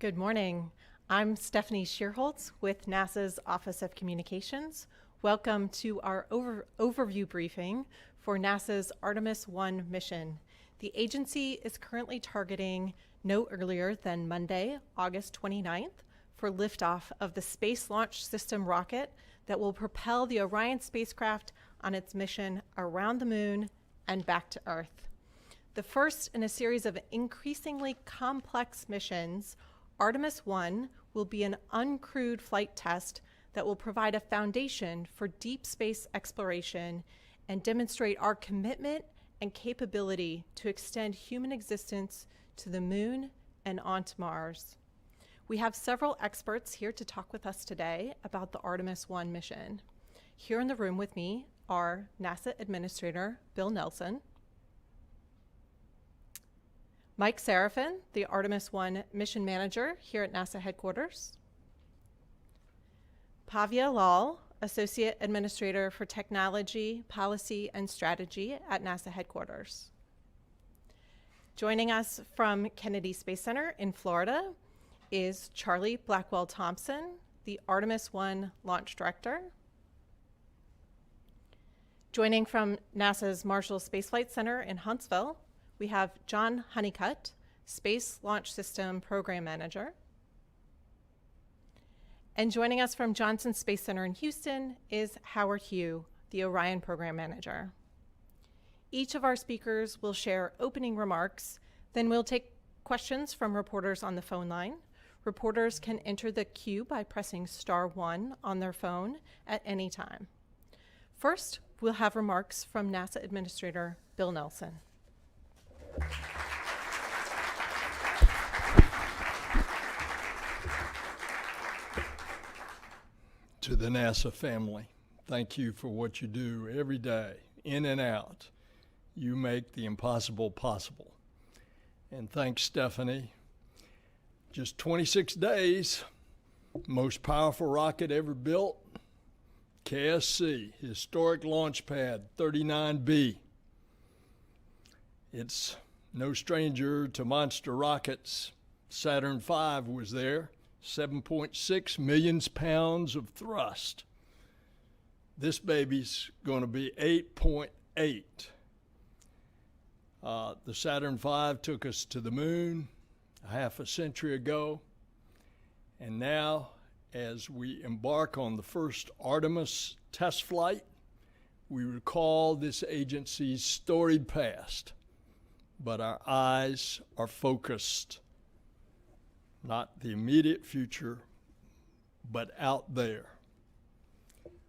Good morning. I'm Stephanie Shearholtz with NASA's Office of Communications. Welcome to our overview briefing for NASA's Artemis I mission. The agency is currently targeting no earlier than Monday, August 29th, for liftoff of the Space Launch System rocket that will propel the Orion spacecraft on its mission around the moon and back to Earth. The first in a series of increasingly complex missions, Artemis I will be an uncrewed flight test that will provide a foundation for deep space exploration and demonstrate our commitment and capability to extend human existence to the moon and onto Mars. We have several experts here to talk with us today about the Artemis I mission. Here in the room with me are NASA Administrator Bill Nelson, Mike Sarafin, the Artemis I mission manager here at NASA headquarters, Bhavya Lal, Associate Administrator for Technology, Policy, and Strategy at NASA headquarters. Joining us from Kennedy Space Center in Florida is Charlie Blackwell-Thompson, the Artemis I launch director. Joining from NASA's Marshall Space Flight Center in Huntsville, we have John Honeycutt, Space Launch System Program Manager. And joining us from Johnson Space Center in Houston is Howard Hugh, the Orion Program Manager. Each of our speakers will share opening remarks, then we'll take questions from reporters on the phone line. Reporters can enter the queue by pressing *1 on their phone at any time. First, we'll have remarks from NASA Administrator Bill Nelson. To the NASA family, thank you for what you do every day, in and out. You make the impossible possible. And thanks, Stephanie. Just 26 days, most powerful rocket ever built, KSC, historic launch pad 39B. It's no stranger to monster rockets. Saturn V was there, 7.6 million pounds of thrust. This baby's going to be 8.8. The Saturn V took us to the moon a half a century ago, and now as we embark on the first Artemis test flight, we recall this agency's storied past. But our eyes are focused, not the immediate future, but out there.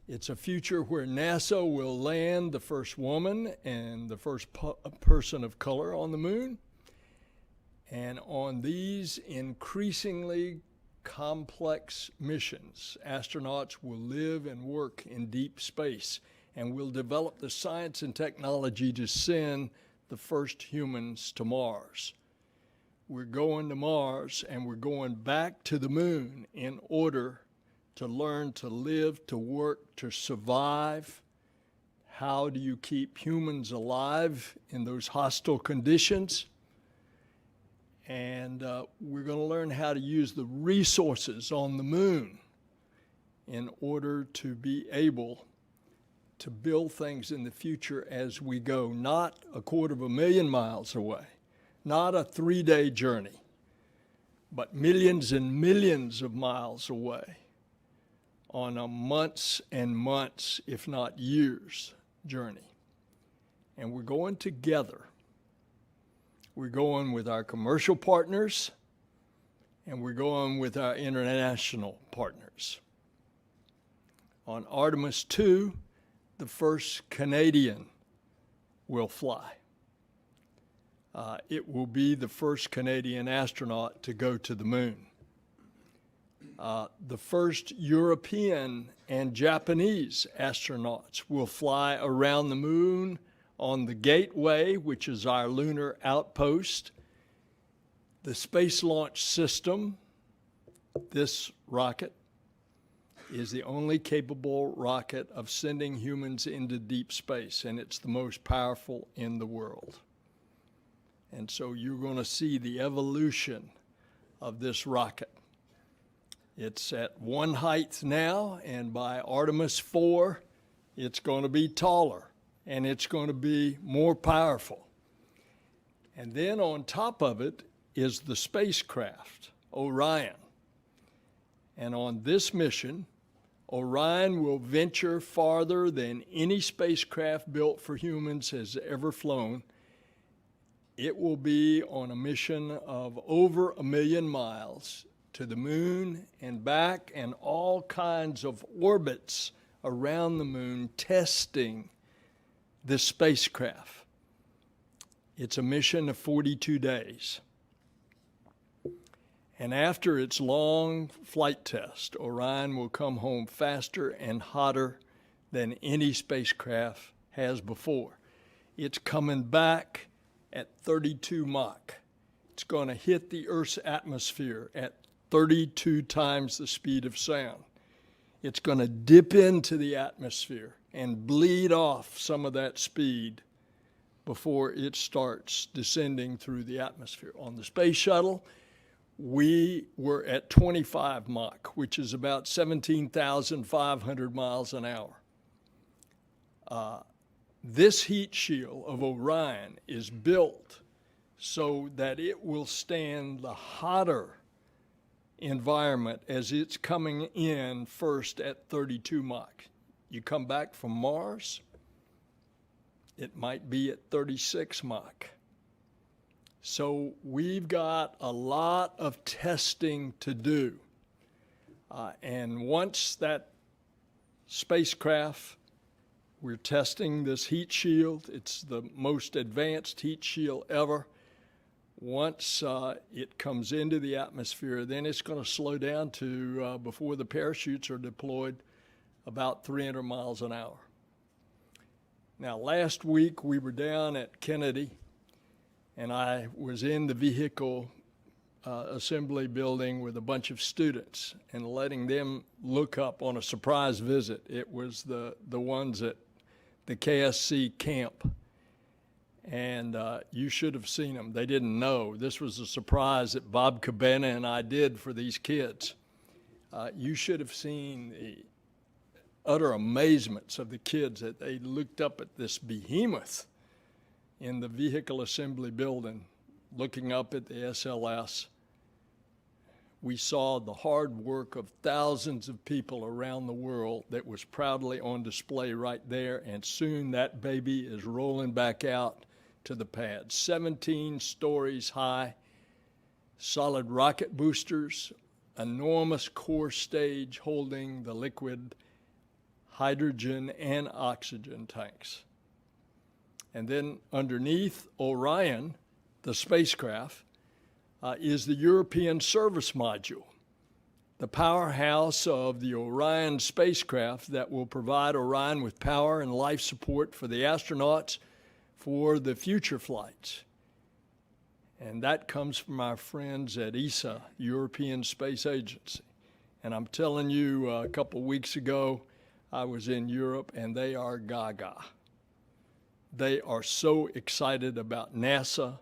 It's a future where NASA will land the first woman and the first person of color on the moon. And on these increasingly complex missions, astronauts will live and work in deep space and will develop the science and technology to send the first humans to Mars. We're going to Mars and we're going back to the moon in order to learn to live, to work, to survive. How do you keep humans alive in those hostile conditions? And we're going to learn how to use the resources on the moon in order to be able to build things in the future as we go, not 250,000 miles away, not a 3-day journey, but millions and millions of miles away on a months and months, if not years, journey. And we're going together. We're going with our commercial partners, and we're going with our international partners. On Artemis II, the first Canadian will fly. It will be the first Canadian astronaut to go to the moon. The first European and Japanese astronauts will fly around the moon on the Gateway, which is our lunar outpost. The Space Launch System, this rocket, is the only capable rocket of sending humans into deep space, and it's the most powerful in the world. And so you're going to see the evolution of this rocket. It's at one height now, and by Artemis IV, it's going to be taller, and it's going to be more powerful. And then on top of it is the spacecraft, Orion. And on this mission, Orion will venture farther than any spacecraft built for humans has ever flown. It will be on a mission of over 1 million miles to the moon and back, and all kinds of orbits around the moon testing this spacecraft. It's a mission of 42 days. And after its long flight test, Orion will come home faster and hotter than any spacecraft has before. It's coming back at 32 Mach. It's going to hit the Earth's atmosphere at 32 times the speed of sound. It's going to dip into the atmosphere and bleed off some of that speed before it starts descending through the atmosphere. On the space shuttle, we were at 25 Mach, which is about 17,500 miles an hour. This heat shield of Orion is built so that it will stand the hotter environment as it's coming in first at 32 Mach. You come back from Mars, it might be at 36 Mach. So we've got a lot of testing to do. And once that spacecraft, we're testing this heat shield. It's the most advanced heat shield ever. Once it comes into the atmosphere, then it's going to slow down to, before the parachutes are deployed, about 300 miles an hour. Now, last week we were down at Kennedy, and I was in the vehicle assembly building with a bunch of students and letting them look up on a surprise visit. It was the ones at the KSC camp. And you should have seen them. They didn't know. This was a surprise that Bob Cabana and I did for these kids. You should have seen the utter amazements of the kids that they looked up at this behemoth in the vehicle assembly building, looking up at the SLS. We saw the hard work of thousands of people around the world that was proudly on display right there, and soon that baby is rolling back out to the pad. 17 stories high, solid rocket boosters, enormous core stage holding the liquid hydrogen and oxygen tanks. And then underneath Orion, the spacecraft, is the European Service Module, the powerhouse of the Orion spacecraft that will provide Orion with power and life support for the astronauts for the future flights. And that comes from our friends at ESA, European Space Agency. And I'm telling you, a couple weeks ago, I was in Europe, and they are gaga. They are so excited about NASA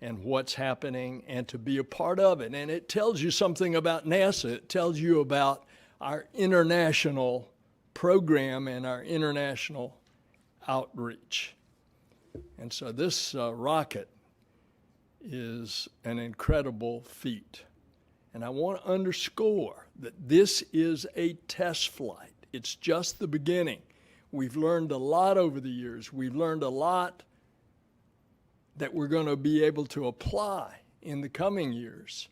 and what's happening and to be a part of it. And it tells you something about NASA. It tells you about our international program and our international outreach. And so this rocket is an incredible feat. And I want to underscore that this is a test flight. It's just the beginning. We've learned a lot over the years. We've learned a lot that we're going to be able to apply in the coming years.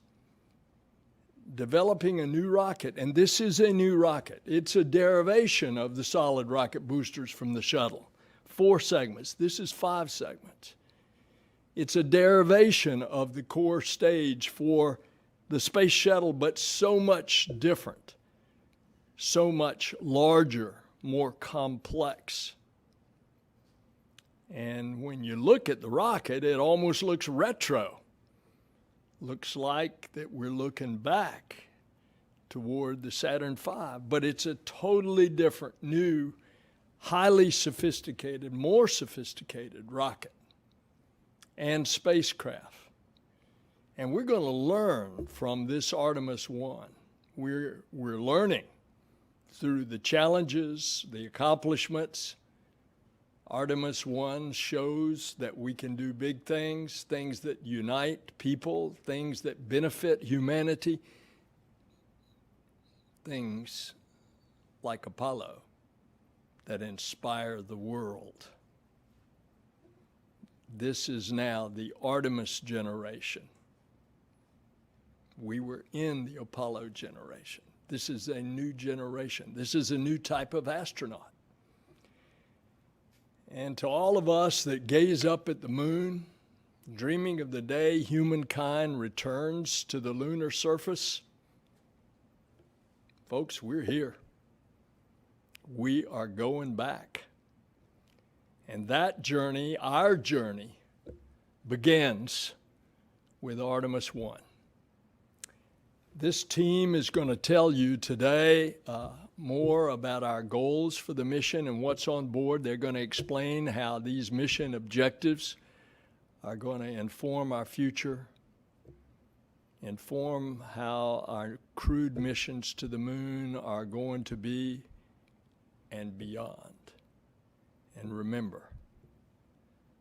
Developing a new rocket, and this is a new rocket. It's a derivation of the solid rocket boosters from the shuttle. 4 segments. This is 5 segments. It's a derivation of the core stage for the space shuttle, but so much different, so much larger, more complex. And when you look at the rocket, it almost looks retro. Looks like that we're looking back toward the Saturn V, but it's a totally different, new, highly sophisticated, more sophisticated rocket and spacecraft. And we're going to learn from this Artemis I. We're learning through the challenges, the accomplishments. Artemis I shows that we can do big things, things that unite people, things that benefit humanity, things like Apollo that inspire the world. This is now the Artemis generation. We were in the Apollo generation. This is a new generation. This is a new type of astronaut. And to all of us that gaze up at the moon, dreaming of the day humankind returns to the lunar surface, folks, we're here. We are going back. And that journey, our journey, begins with Artemis I. This team is going to tell you today more about our goals for the mission and what's on board. They're going to explain how these mission objectives are going to inform our future, inform how our crewed missions to the moon are going to be, and beyond. And remember,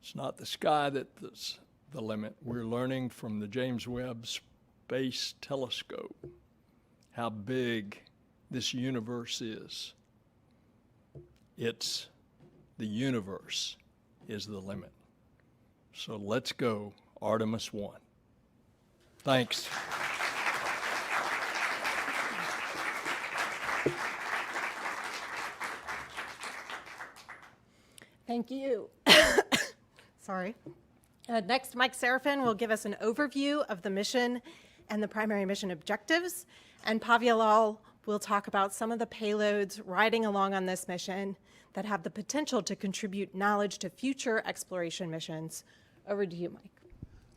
it's not the sky that's the limit. We're learning from the James Webb Space Telescope how big this universe is. The universe is the limit. So let's go, Artemis I. Thanks. Thank you. Sorry. Next, Mike Sarafin will give us an overview of the mission and the primary mission objectives, and Bhavya Lal will talk about some of the payloads riding along on this mission that have the potential to contribute knowledge to future exploration missions. Over to you, Mike.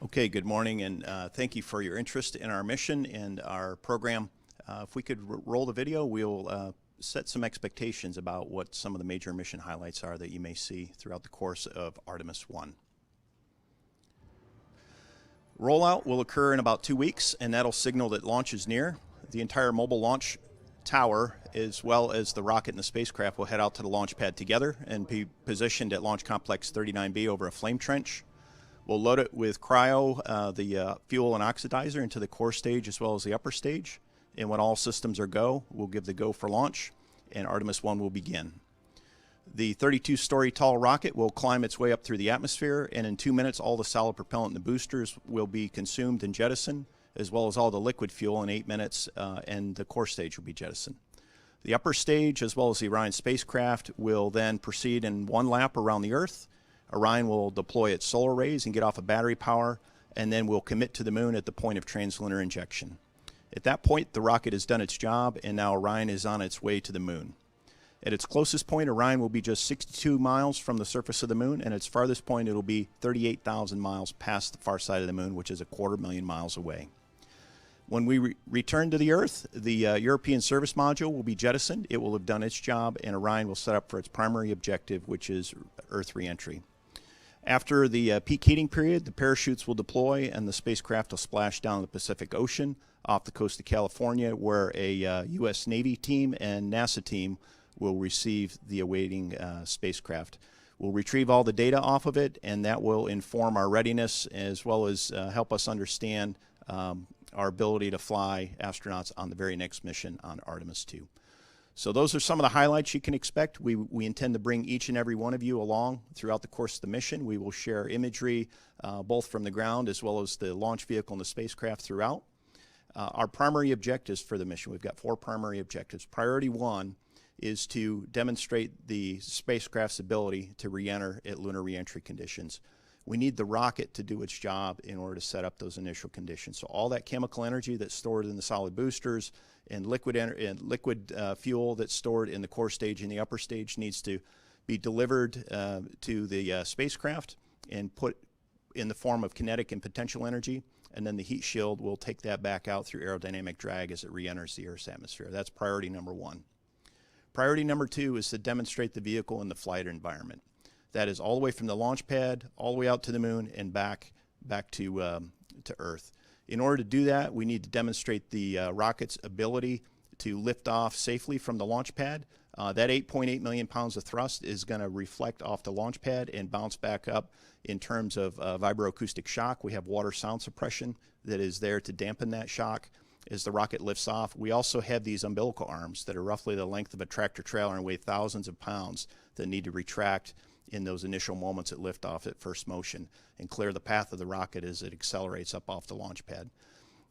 Okay, good morning, and thank you for your interest in our mission and our program. If we could roll the video, we'll set some expectations about what some of the major mission highlights are that you may see throughout the course of Artemis I. Rollout will occur in about 2 weeks, and that'll signal that launch is near. The entire mobile launch tower, as well as the rocket and the spacecraft, will head out to the launch pad together and be positioned at Launch Complex 39B over a flame trench. We'll load it with cryo, the fuel and oxidizer, into the core stage as well as the upper stage. And when all systems are go, we'll give the go for launch, and Artemis I will begin. The 32-story tall rocket will climb its way up through the atmosphere, and in 2 minutes, all the solid propellant in the boosters will be consumed and jettisoned, as well as all the liquid fuel in 8 minutes, and the core stage will be jettisoned. The upper stage, as well as the Orion spacecraft, will then proceed in one lap around the Earth. Orion will deploy its solar arrays and get off of battery power, and then will commit to the moon at the point of translunar injection. At that point, the rocket has done its job, and now Orion is on its way to the moon. At its closest point, Orion will be just 62 miles from the surface of the moon, and its farthest point, it'll be 38,000 miles past the far side of the moon, which is 250,000 miles away. When we return to the Earth, the European service module will be jettisoned. It will have done its job, and Orion will set up for its primary objective, which is Earth reentry. After the peak heating period, the parachutes will deploy, and the spacecraft will splash down the Pacific Ocean off the coast of California, where a U.S. Navy team and NASA team will receive the awaiting spacecraft. We'll retrieve all the data off of it, and that will inform our readiness as well as help us understand our ability to fly astronauts on the very next mission on Artemis II. So those are some of the highlights you can expect. We intend to bring each and every one of you along throughout the course of the mission. We will share imagery both from the ground as well as the launch vehicle and the spacecraft throughout. Our primary objectives for the mission, we've got 4 primary objectives. Priority 1 is to demonstrate the spacecraft's ability to re-enter at lunar re-entry conditions. We need the rocket to do its job in order to set up those initial conditions. So all that chemical energy that's stored in the solid boosters and liquid fuel that's stored in the core stage and the upper stage needs to be delivered to the spacecraft and put in the form of kinetic and potential energy, and then the heat shield will take that back out through aerodynamic drag as it re-enters the Earth's atmosphere. That's priority number 1. Priority number 2 is to demonstrate the vehicle in the flight environment. That is all the way from the launch pad, all the way out to the moon, and back to Earth. In order to do that, we need to demonstrate the rocket's ability to lift off safely from the launch pad. That 8.8 million pounds of thrust is going to reflect off the launch pad and bounce back up in terms of vibroacoustic shock. We have water sound suppression that is there to dampen that shock as the rocket lifts off. We also have these umbilical arms that are roughly the length of a tractor trailer and weigh thousands of pounds that need to retract in those initial moments at liftoff at first motion and clear the path of the rocket as it accelerates up off the launch pad.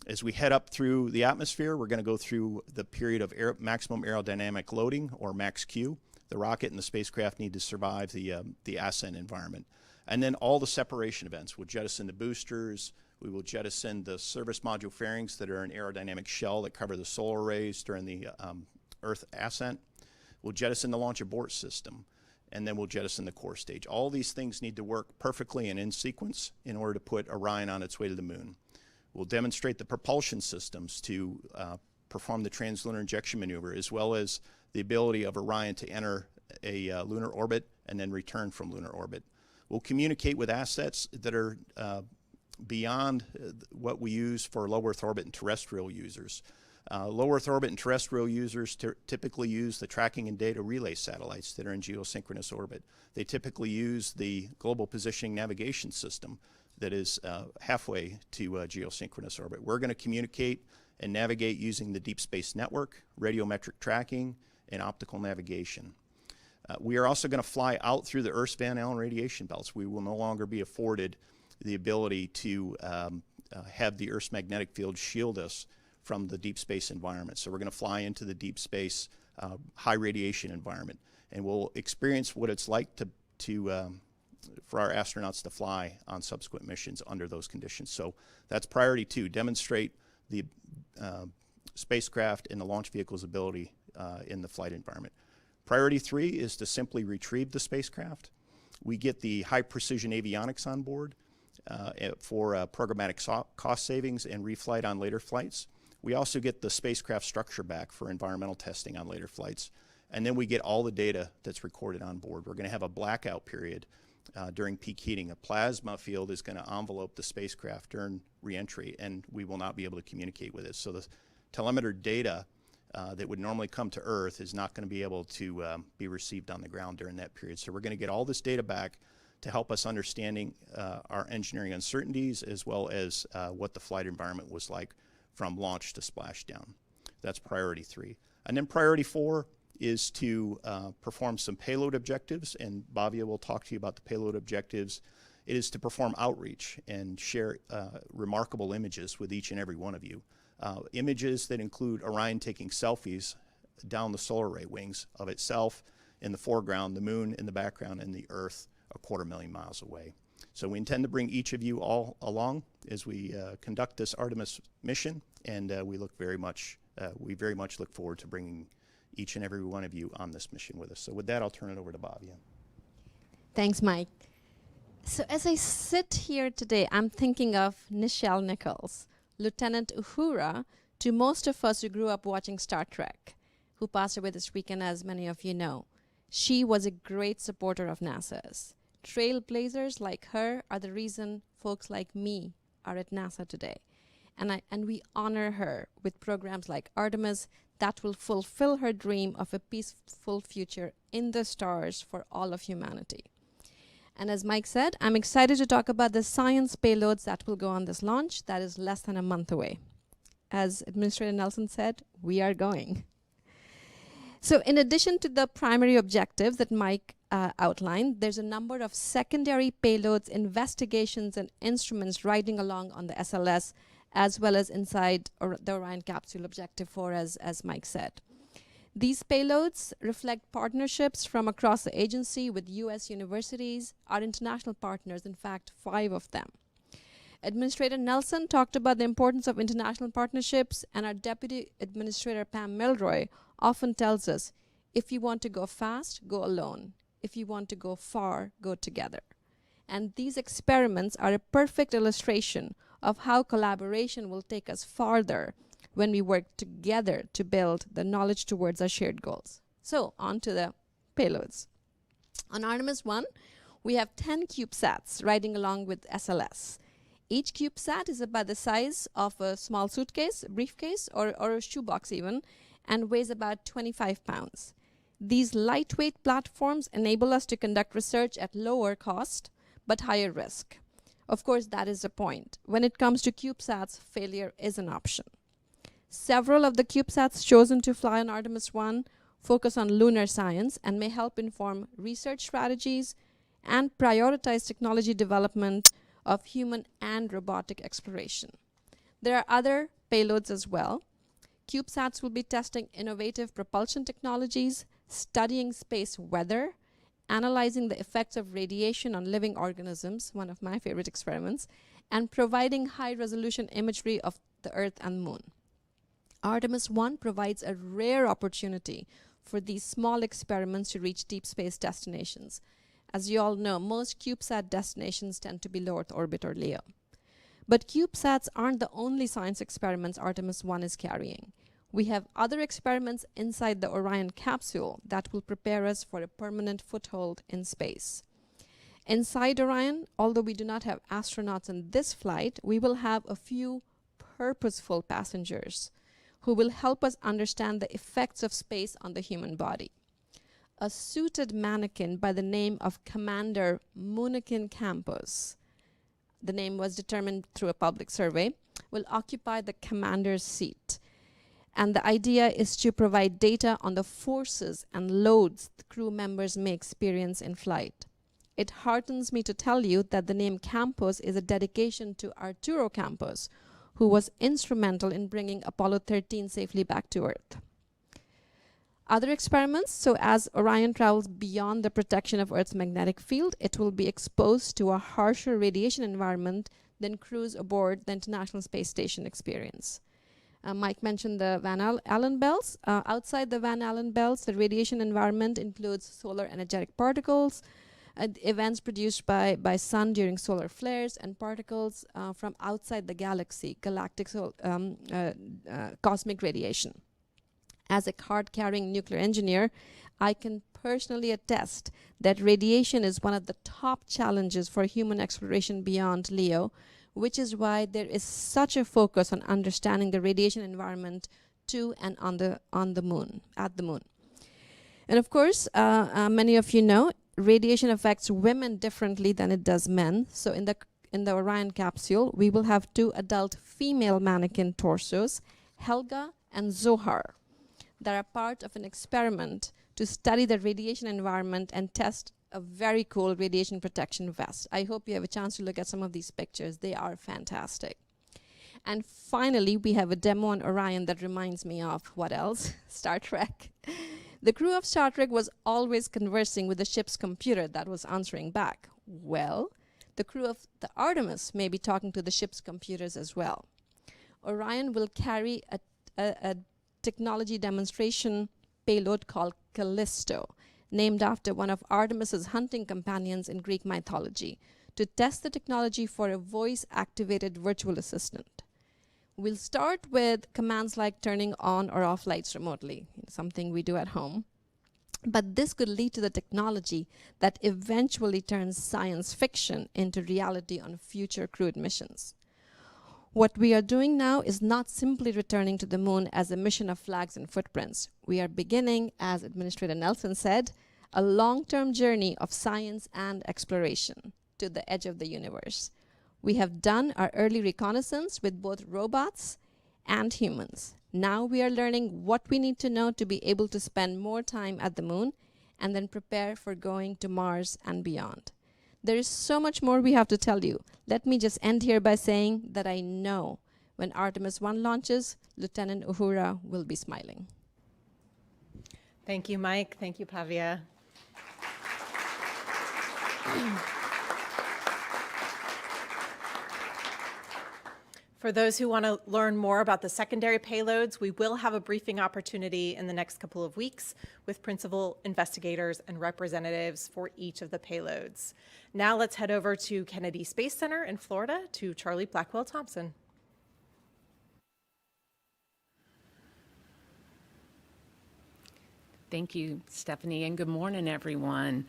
As we head up through the atmosphere, we're going to go through the period of maximum aerodynamic loading, or max Q. The rocket and the spacecraft need to survive the ascent environment. And then all the separation events. We'll jettison the boosters. We will jettison the service module fairings that are an aerodynamic shell that cover the solar arrays during the Earth ascent. We'll jettison the launch abort system, and then we'll jettison the core stage. All these things need to work perfectly and in sequence in order to put Orion on its way to the moon. We'll demonstrate the propulsion systems to perform the translunar injection maneuver, as well as the ability of Orion to enter a lunar orbit and then return from lunar orbit. We'll communicate with assets that are beyond what we use for low Earth orbit and terrestrial users. Low Earth orbit and terrestrial users typically use the tracking and data relay satellites that are in geosynchronous orbit. They typically use the global positioning navigation system that is halfway to geosynchronous orbit. We're going to communicate and navigate using the Deep Space Network, radiometric tracking, and optical navigation. We are also going to fly out through the Earth's Van Allen radiation belts. We will no longer be afforded the ability to have the Earth's magnetic field shield us from the deep space environment. So we're going to fly into the deep space high radiation environment, and we'll experience what it's like for our astronauts to fly on subsequent missions under those conditions. So that's priority 2, demonstrate the spacecraft and the launch vehicle's ability in the flight environment. Priority 3 is to simply retrieve the spacecraft. We get the high precision avionics on board for programmatic cost savings and reflight on later flights. We also get the spacecraft structure back for environmental testing on later flights. And then we get all the data that's recorded on board. We're going to have a blackout period during peak heating. A plasma field is going to envelope the spacecraft during reentry, and we will not be able to communicate with it. So the telemeter data that would normally come to Earth is not going to be able to be received on the ground during that period. So we're going to get all this data back to help us understanding our engineering uncertainties, as well as what the flight environment was like from launch to splashdown. That's priority 3. And then priority 4 is to perform some payload objectives, and Bhavya will talk to you about the payload objectives. It is to perform outreach and share remarkable images with each and every one of you. Images that include Orion taking selfies down the solar array wings of itself in the foreground, the moon in the background, and the Earth 250,000 miles away. So we intend to bring each of you all along as we conduct this Artemis mission, and we very much look forward to bringing each and every one of you on this mission with us. So with that, I'll turn it over to Bhavya. Thanks, Mike. So as I sit here today, I'm thinking of Nichelle Nichols, Lieutenant Uhura, to most of us who grew up watching Star Trek, who passed away this weekend, as many of you know. She was a great supporter of NASA's. Trailblazers like her are the reason folks like me are at NASA today. And we honor her with programs like Artemis that will fulfill her dream of a peaceful future in the stars for all of humanity. And as Mike said, I'm excited to talk about the science payloads that will go on this launch that is less than a month away. As Administrator Nelson said, we are going. So in addition to the primary objectives that Mike outlined, there's a number of secondary payloads, investigations, and instruments riding along on the SLS, as well as inside the Orion capsule objective 4, as Mike said. These payloads reflect partnerships from across the agency with U.S. universities, our international partners, in fact, 5 of them. Administrator Nelson talked about the importance of international partnerships, and our Deputy Administrator Pam Milroy often tells us, if you want to go fast, go alone. If you want to go far, go together. And these experiments are a perfect illustration of how collaboration will take us farther when we work together to build the knowledge towards our shared goals. So on to the payloads. On Artemis I, we have 10 CubeSats riding along with SLS. Each CubeSat is about the size of a small suitcase, briefcase, or a shoebox even, and weighs about 25 pounds. These lightweight platforms enable us to conduct research at lower cost, but higher risk. Of course, that is the point. When it comes to CubeSats, failure is an option. Several of the CubeSats chosen to fly on Artemis I focus on lunar science and may help inform research strategies and prioritize technology development of human and robotic exploration. There are other payloads as well. CubeSats will be testing innovative propulsion technologies, studying space weather, analyzing the effects of radiation on living organisms, one of my favorite experiments, and providing high-resolution imagery of the Earth and Moon. Artemis I provides a rare opportunity for these small experiments to reach deep space destinations. As you all know, most CubeSat destinations tend to be low Earth orbit or LEO. But CubeSats aren't the only science experiments Artemis I is carrying. We have other experiments inside the Orion capsule that will prepare us for a permanent foothold in space. Inside Orion, although we do not have astronauts in this flight, we will have a few purposeful passengers who will help us understand the effects of space on the human body. A suited mannequin by the name of Commander Moonikin Campos, the name was determined through a public survey, will occupy the commander's seat. And the idea is to provide data on the forces and loads the crew members may experience in flight. It heartens me to tell you that the name Campos is a dedication to Arturo Campos, who was instrumental in bringing Apollo 13 safely back to Earth. Other experiments, so as Orion travels beyond the protection of Earth's magnetic field, it will be exposed to a harsher radiation environment than crews aboard the International Space Station experience. Mike mentioned the Van Allen belts. Outside the Van Allen belts, the radiation environment includes solar energetic particles, events produced by sun during solar flares, and particles from outside the galaxy, galactic cosmic radiation. As a card-carrying nuclear engineer, I can personally attest that radiation is one of the top challenges for human exploration beyond LEO, which is why there is such a focus on understanding the radiation environment to and on the moon, at the moon. And of course, many of you know, radiation affects women differently than it does men. So in the Orion capsule, we will have 2 adult female mannequin torsos, Helga and Zohar, that are part of an experiment to study the radiation environment and test a very cool radiation protection vest. I hope you have a chance to look at some of these pictures. They are fantastic. And finally, we have a demo on Orion that reminds me of, what else? Star Trek. The crew of Star Trek was always conversing with the ship's computer that was answering back. Well, the crew of the Artemis may be talking to the ship's computers as well. Orion will carry a technology demonstration payload called Callisto, named after one of Artemis's hunting companions in Greek mythology, to test the technology for a voice-activated virtual assistant. We'll start with commands like turning on or off lights remotely, something we do at home. But this could lead to the technology that eventually turns science fiction into reality on future crewed missions. What we are doing now is not simply returning to the moon as a mission of flags and footprints. We are beginning, as Administrator Nelson said, a long-term journey of science and exploration to the edge of the universe. We have done our early reconnaissance with both robots and humans. Now we are learning what we need to know to be able to spend more time at the moon and then prepare for going to Mars and beyond. There is so much more we have to tell you. Let me just end here by saying that I know when Artemis I launches, Lieutenant Uhura will be smiling. Thank you, Mike. Thank you, Bhavya. For those who want to learn more about the secondary payloads, we will have a briefing opportunity in the next couple of weeks with principal investigators and representatives for each of the payloads. Now let's head over to Kennedy Space Center in Florida to Charlie Blackwell-Thompson. Thank you, Stephanie, and good morning, everyone.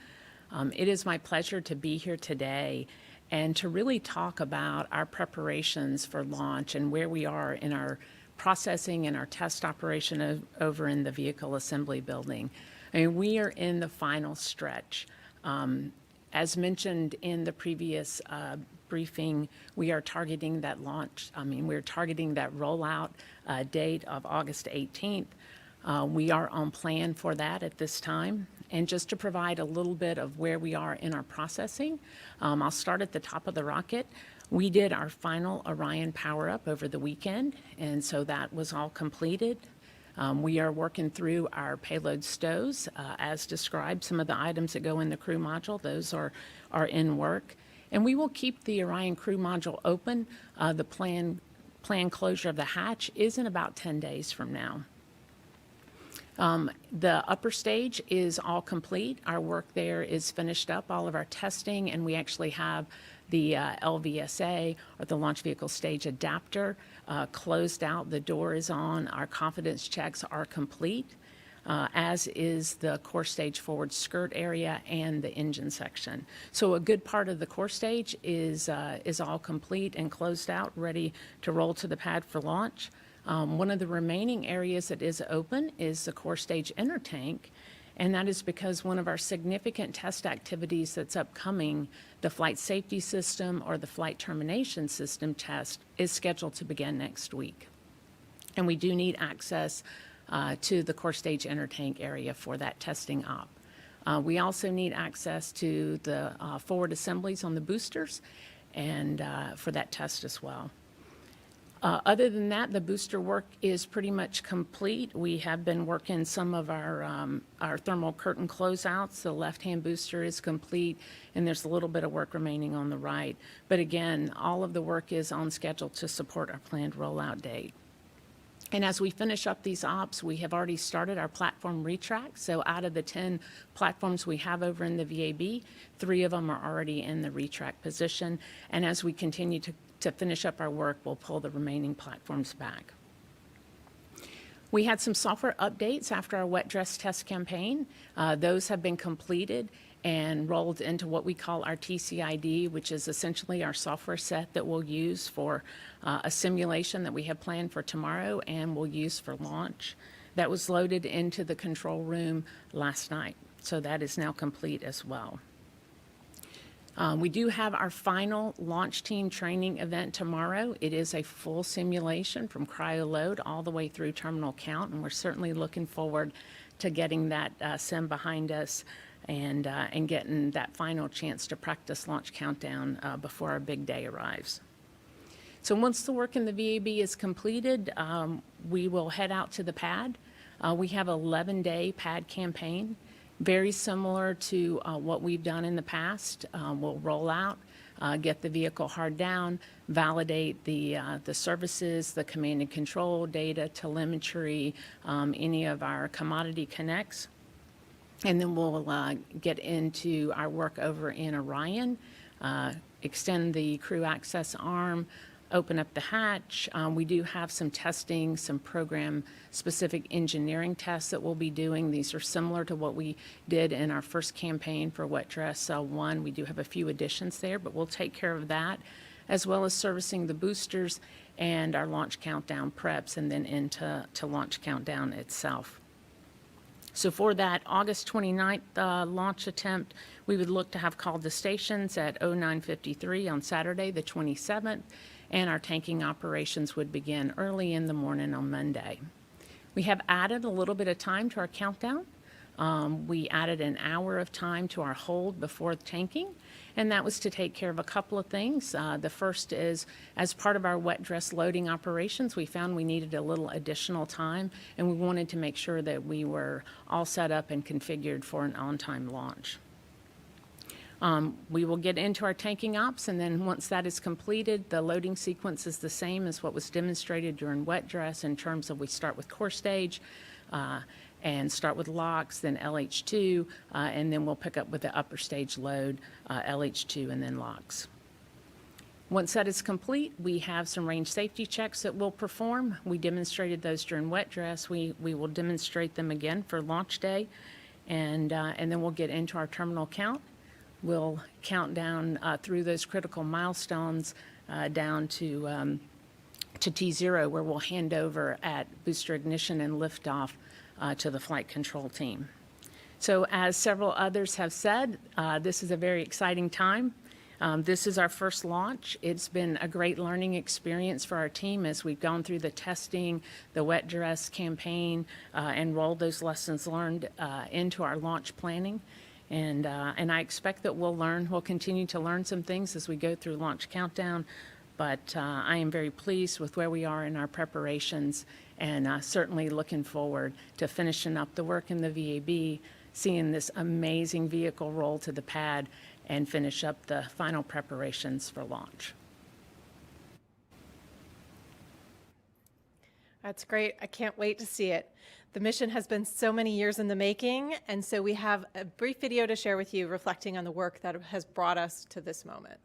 It is my pleasure to be here today and to really talk about our preparations for launch and where we are in our processing and our test operation over in the vehicle assembly building. I mean, we are in the final stretch. As mentioned in the previous briefing, we are targeting that launch. We're targeting that rollout date of August 18th. We are on plan for that at this time. And just to provide a little bit of where we are in our processing, I'll start at the top of the rocket. We did our final Orion power-up over the weekend, and so that was all completed. We are working through our payload stows, as described. Some of the items that go in the crew module, those are in work. And we will keep the Orion crew module open. The planned closure of the hatch is in about 10 days from now. The upper stage is all complete. Our work there is finished up, all of our testing, and we actually have the LVSA, or the Launch Vehicle Stage Adapter, closed out. The door is on. Our confidence checks are complete, as is the core stage forward skirt area and the engine section. So a good part of the core stage is all complete and closed out, ready to roll to the pad for launch. One of the remaining areas that is open is the core stage inner tank, and that is because one of our significant test activities that's upcoming, the flight safety system or the flight termination system test, is scheduled to begin next week. And we do need access to the core stage inner tank area for that testing op. We also need access to the forward assemblies on the boosters and for that test as well. Other than that, the booster work is pretty much complete. We have been working some of our thermal curtain closeouts. The left-hand booster is complete, and there's a little bit of work remaining on the right. But again, all of the work is on schedule to support our planned rollout date. And as we finish up these ops, we have already started our platform retrack. So out of the 10 platforms we have over in the VAB, 3 of them are already in the retrack position. And as we continue to finish up our work, we'll pull the remaining platforms back. We had some software updates after our wet dress test campaign. Those have been completed and rolled into what we call our TCID, which is essentially our software set that we'll use for a simulation that we have planned for tomorrow and we'll use for launch. That was loaded into the control room last night, so that is now complete as well. We do have our final launch team training event tomorrow. It is a full simulation from cryo load all the way through terminal count, and we're certainly looking forward to getting that sim behind us and getting that final chance to practice launch countdown before our big day arrives. So once the work in the VAB is completed, we will head out to the pad. We have an 11-day pad campaign, very similar to what we've done in the past. We'll roll out, get the vehicle hard down, validate the services, the command and control data, telemetry, any of our commodity connects. And then we'll get into our work over in Orion, extend the crew access arm, open up the hatch. We do have some testing, some program-specific engineering tests that we'll be doing. These are similar to what we did in our first campaign for Wet Dress Cell 1. We do have a few additions there, but we'll take care of that, as well as servicing the boosters and our launch countdown preps, and then into launch countdown itself. So for that August 29th launch attempt, we would look to have called the stations at 09:53 on Saturday, the 27th, and our tanking operations would begin early in the morning on Monday. We have added a little bit of time to our countdown. We added an hour of time to our hold before tanking, and that was to take care of a couple of things. The first is, as part of our wet dress loading operations, we found we needed a little additional time, and we wanted to make sure that we were all set up and configured for an on-time launch. We will get into our tanking ops, and then once that is completed, the loading sequence is the same as what was demonstrated during wet dress in terms of we start with core stage, and start with locks, then LH2, and then we'll pick up with the upper stage load, LH2, and then locks. Once that is complete, we have some range safety checks that we'll perform. We demonstrated those during wet dress. We will demonstrate them again for launch day, and then we'll get into our terminal count. we'll count down through those critical milestones down to T0, where we'll hand over at booster ignition and liftoff to the flight control team. So as several others have said, this is a very exciting time. This is our first launch. It's been a great learning experience for our team as we've gone through the testing, the wet dress campaign, and rolled those lessons learned into our launch planning. And I expect that we'll continue to learn some things as we go through launch countdown. But I am very pleased with where we are in our preparations, and certainly looking forward to finishing up the work in the VAB, seeing this amazing vehicle roll to the pad, and finish up the final preparations for launch. That's great. I can't wait to see it. The mission has been so many years in the making, and so we have a brief video to share with you reflecting on the work that has brought us to this moment.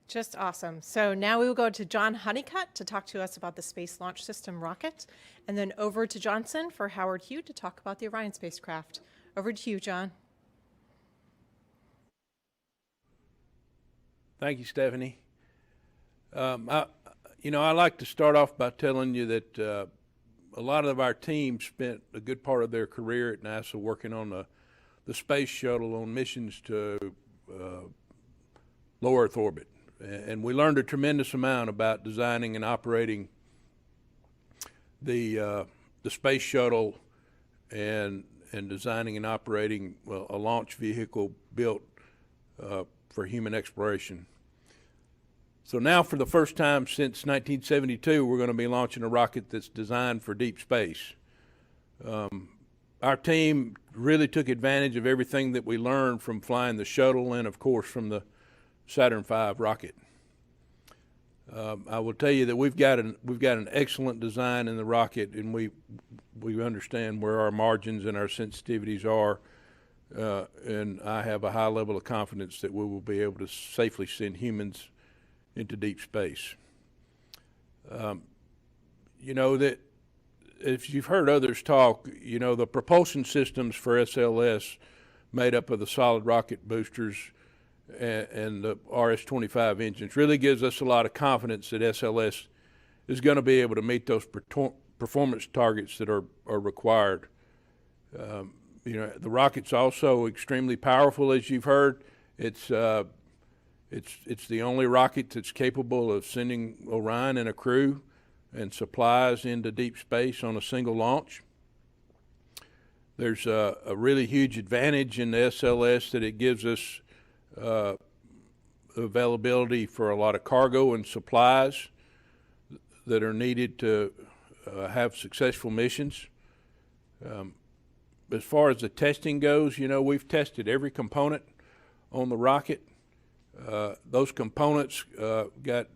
Just awesome. So now we will go to John Honeycutt to talk to us about the Space Launch System rocket, and then over to Johnson for Howard Hugh to talk about the Orion spacecraft. Over to you, John. Thank you, Stephanie. I like to start off by telling you that a lot of our team spent a good part of their career at NASA working on the space shuttle on missions to low Earth orbit. And we learned a tremendous amount about designing and operating the space shuttle and designing and operating a launch vehicle built for human exploration. So now, for the first time since 1972, we're going to be launching a rocket that's designed for deep space. Our team really took advantage of everything that we learned from flying the shuttle and, of course, from the Saturn V rocket. I will tell you that we've got an excellent design in the rocket, and we understand where our margins and our sensitivities are, and I have a high level of confidence that we will be able to safely send humans into deep space. That if you've heard others talk, the propulsion systems for SLS, made up of the solid rocket boosters and the RS-25 engines, really gives us a lot of confidence that SLS is going to be able to meet those performance targets that are required. The rocket's also extremely powerful, as you've heard. It's the only rocket that's capable of sending Orion and a crew and supplies into deep space on a single launch. There's a really huge advantage in the SLS that it gives us availability for a lot of cargo and supplies that are needed to have successful missions. As far as the testing goes, we've tested every component on the rocket. Those components got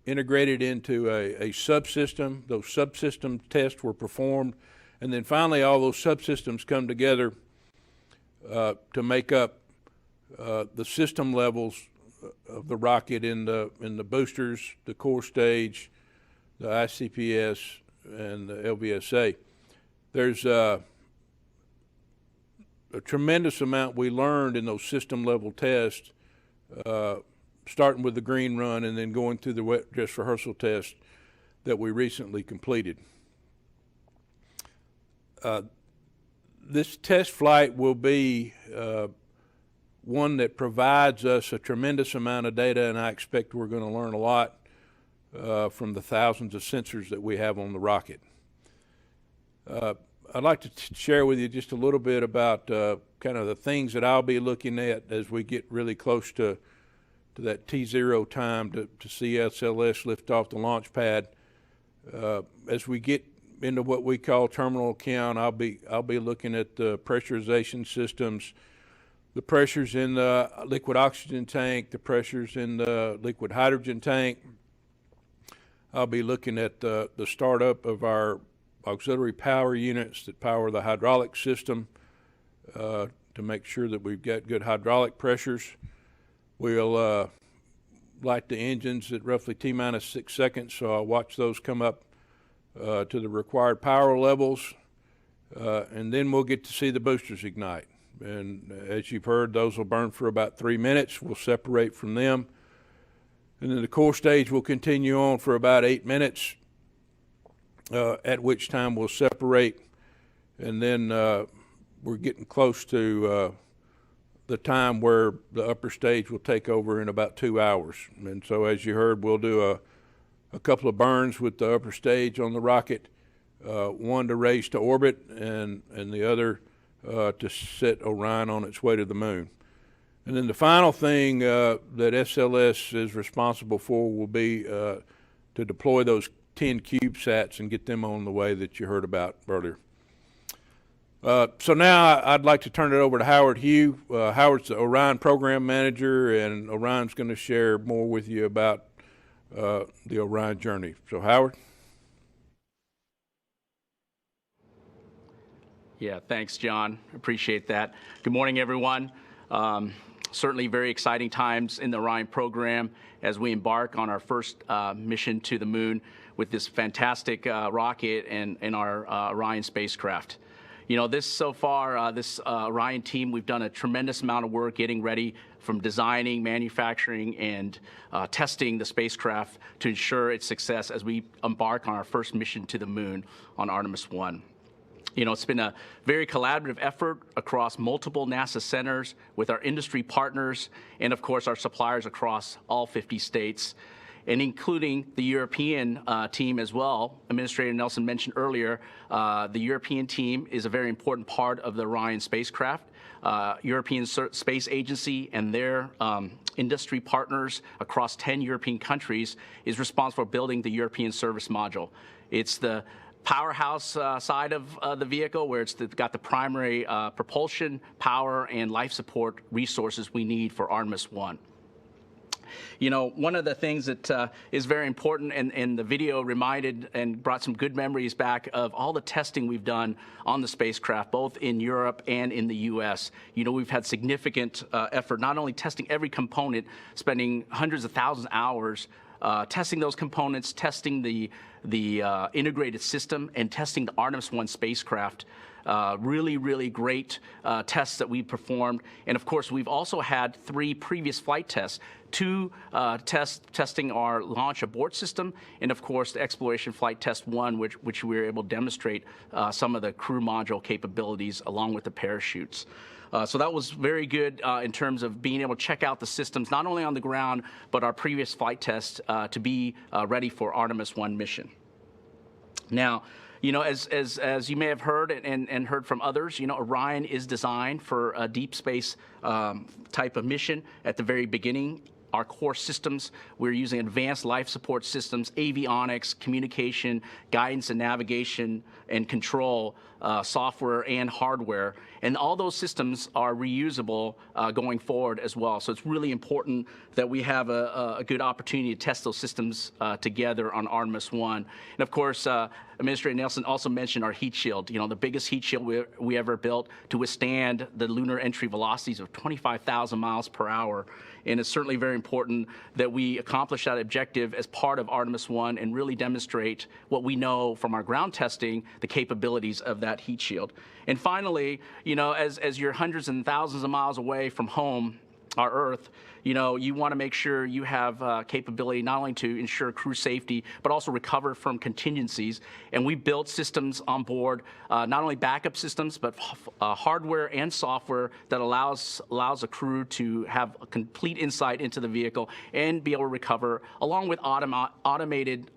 integrated into a subsystem. Those subsystem tests were performed, and then finally all those subsystems come together to make up the system levels the rocket in the boosters, the core stage, the ICPS, and the LVSA. There's a tremendous amount we learned in those system level tests, starting with the green run and then going through the wet dress rehearsal test that we recently completed. This test flight will be one that provides us a tremendous amount of data, and I expect we're going to learn a lot from the thousands of sensors that we have on the rocket. I'd like to share with you just a little bit about kind of the things that I'll be looking at as we get really close to that T0 time to see SLS lift off the launch pad. As we get into what we call terminal count, I'll be looking at the pressurization systems, the pressures in the liquid oxygen tank, the pressures in the liquid hydrogen tank. I'll be looking at the startup of our auxiliary power units that power the hydraulic system to make sure that we've got good hydraulic pressures. We'll light the engines at roughly T-minus 6 seconds, so I'll watch those come up to the required power levels, and then we'll get to see the boosters ignite. And as you've heard, those will burn for about 3 minutes. We'll separate from them. And then the core stage will continue on for about 8 minutes, at which time we'll separate. And then we're getting close to the time where the upper stage will take over in about 2 hours. And so as you heard, we'll do a couple of burns with the upper stage on the rocket, one to raise to orbit and the other to set Orion on its way to the moon. And then the final thing that SLS is responsible for will be to deploy those 10 CubeSats and get them on the way that you heard about earlier. So now I'd like to turn it over to Howard Hugh. Howard's the Orion program manager, and Orion's going to share more with you about the Orion journey. So Howard. Yeah, thanks, John. Appreciate that. Good morning, everyone. Certainly very exciting times in the Orion program as we embark on our first mission to the moon with this fantastic rocket and our Orion spacecraft. You know, this Orion team, we've done a tremendous amount of work getting ready from designing, manufacturing, and testing the spacecraft to ensure its success as we embark on our first mission to the moon on Artemis I. You know, it's been a very collaborative effort across multiple NASA centers with our industry partners and, of course, our suppliers across all 50 states, and including the European team as well. Administrator Nelson mentioned earlier, the European team is a very important part of the Orion spacecraft. European Space Agency and their industry partners across 10 European countries is responsible for building the European service module. It's the powerhouse side of the vehicle, where it's got the primary propulsion, power, and life support resources we need for Artemis I. You know, one of the things that is very important, and the video reminded and brought some good memories back of all the testing we've done on the spacecraft, both in Europe and in the U.S. You know, we've had significant effort, not only testing every component, spending hundreds of thousands of hours testing those components, testing the integrated system, and testing the Artemis I spacecraft. Really, really great tests that we performed. And of course, we've also had 3 previous flight tests, 2 testing our launch abort system, and of course, the exploration flight test 1, which we were able to demonstrate some of the crew module capabilities along with the parachutes. So that was very good in terms of being able to check out the systems, not only on the ground, but our previous flight test to be ready for Artemis I mission. Now, you know, as you may have heard and heard from others, you know, Orion is designed for a deep space type of mission at the very beginning. Our core systems, we're using advanced life support systems, avionics, communication, guidance and navigation and control, software and hardware. And all those systems are reusable going forward as well. So it's really important that we have a good opportunity to test those systems together on Artemis I. And of course, Administrator Nelson also mentioned our heat shield, the biggest heat shield we ever built to withstand the lunar entry velocities of 25,000 miles per hour. And it's certainly very important that we accomplish that objective as part of Artemis I and really demonstrate what we know from our ground testing, the capabilities of that heat shield. And finally, as you're hundreds and thousands of miles away from home, our Earth, you want to make sure you have capability not only to ensure crew safety, but also recover from contingencies. And we built systems on board, not only backup systems, but hardware and software that allows a crew to have a complete insight into the vehicle and be able to recover, along with automated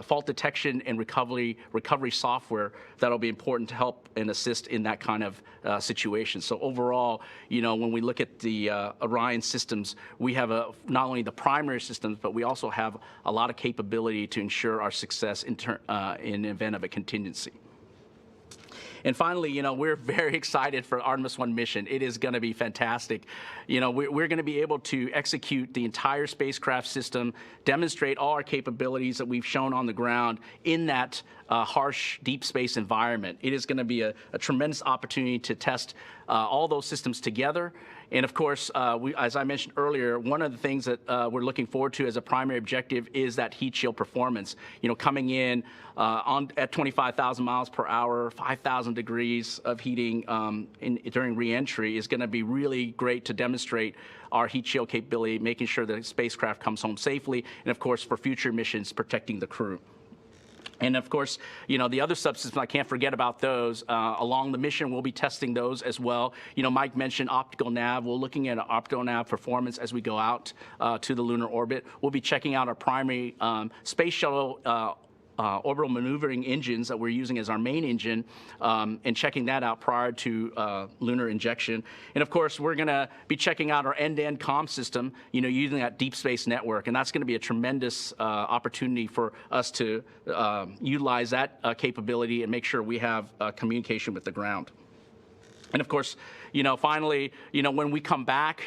fault detection and recovery software that'll be important to help and assist in that kind of situation. So overall, when we look at the Orion systems, we have not only the primary systems, but we also have a lot of capability to ensure our success in the event of a contingency. And finally, we're very excited for Artemis I mission. It is going to be fantastic. We're going to be able to execute the entire spacecraft system, demonstrate all our capabilities that we've shown on the ground in that harsh deep space environment. It is going to be a tremendous opportunity to test all those systems together. And of course, as I mentioned earlier, one of the things that we're looking forward to as a primary objective is that heat shield performance. Coming in at 25,000 miles per hour, 5,000 degrees of heating during reentry is going to be really great to demonstrate our heat shield capability, making sure the spacecraft comes home safely, and of course, for future missions, protecting the crew. And of course, the other subsystems, I can't forget about those. Along the mission, we'll be testing those as well. Mike mentioned optical nav. We're looking at optical nav performance as we go out to the lunar orbit. We'll be checking out our primary space shuttle orbital maneuvering engines that we're using as our main engine and checking that out prior to lunar injection. And of course, we're going to be checking out our end-to-end comm system, using that deep space network. And that's going to be a tremendous opportunity for us to utilize that capability and make sure we have communication with the ground. And of course, finally, when we come back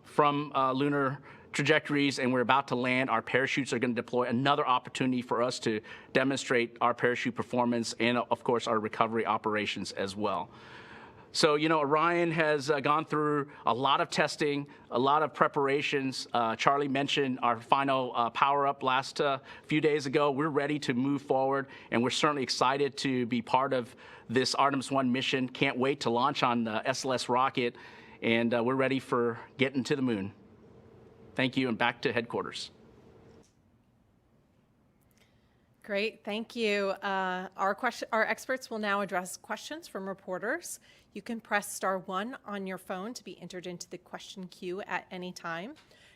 from lunar trajectories and we're about to land, our parachutes are going to deploy, another opportunity for us to demonstrate our parachute performance and, of course, our recovery operations as well. So, Orion has gone through a lot of testing, a lot of preparations. Charlie mentioned our final power-up last few days ago. We're ready to move forward, and we're certainly excited to be part of this Artemis I mission. Can't wait to launch on the SLS rocket, and we're ready for getting to the moon. Thank you, and back to headquarters. Great, thank you. Our experts will now address questions from reporters. You can press *1 on your phone to be entered into the question queue at any time.